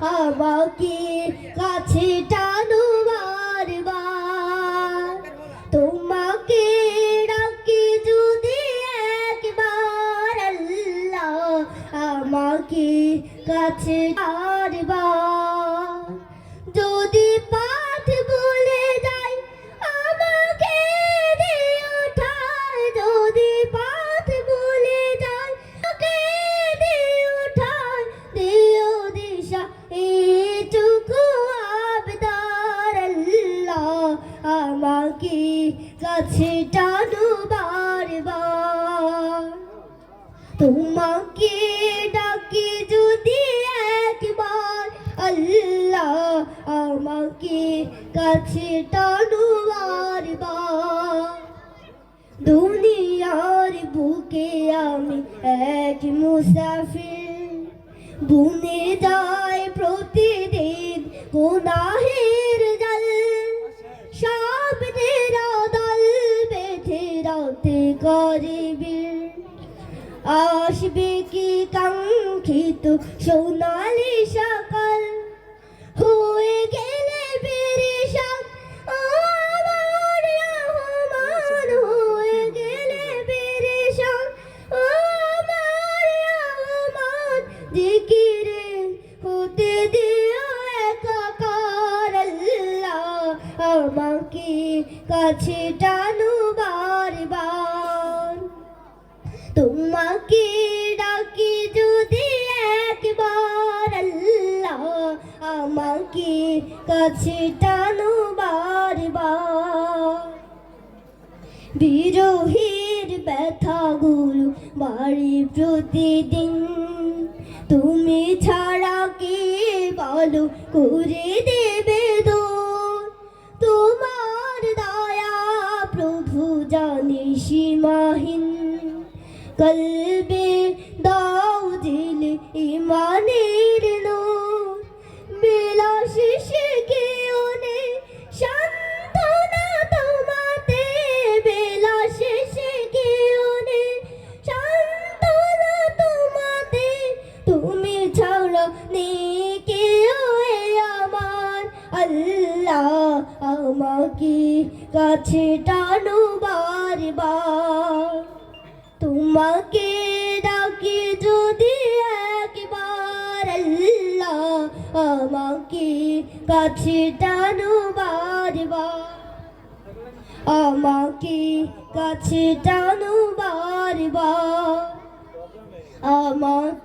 আমাকে কাছে টানো বারবার। তোমাকে ডাকি যদি একবার আল্লাহ, আমাকে কাছে বারবার। যদি পাঠ ভুলে যাই আমাকে দিও ঠাই, যদি পাঠ ভুলে যাই আমাকে দিও ঠাই, দিও দিশা এইটুকু আবদার আল্লাহ, আমাকে কাছে টানো বারবার। তোমাকে ডাকি যদি একবার আল্লাহ, আমাকে কাছে টানো বারবার। দুনিয়ার বুকে আমি এক মুসাফির, বুনে যায় প্রতিদিন গুনাহের জাল। স্বপ্নের দল বেঁধে রাতে করে বীর, আসবে কি কাঙ্ক্ষিত সোনালি সকাল। হয়ে গেলে পেরেশান আমার রহমান, হয়ে গেলে পেরেশান আমার রহমান। জিকিরে হতে দিও একাকার আল্লাহ, আমাকে কাছে টানো বারবার। তোমাকে ডাকি যদি একবার আল্লাহ, আমাকে কাছে টানো বারবার। বিরহের ব্যথাগুলো বাড়ি প্রতিদিন, তুমি ছাড়া কে বলো করে দেবে দূর। তোমার দয়া প্রভু জানি সীমাহীন, কলবে দাও দিলে ইমানের নূর। বেলা শেষে কেউ নেই সান্ত্বনা তোমাতে, বেলা শেষে কেউ নেই সান্ত্বনা তোমাতে। তুমি ছাড়া নেই কেউ আমার আল্লাহ, আমাকে কাছে টানো বারবার। তোমাকে ডাকি যদি একবার আল্লাহ, আমাকে কাছে টানো বারবার। আমাকে কাছে টানো বারবার। আমাকে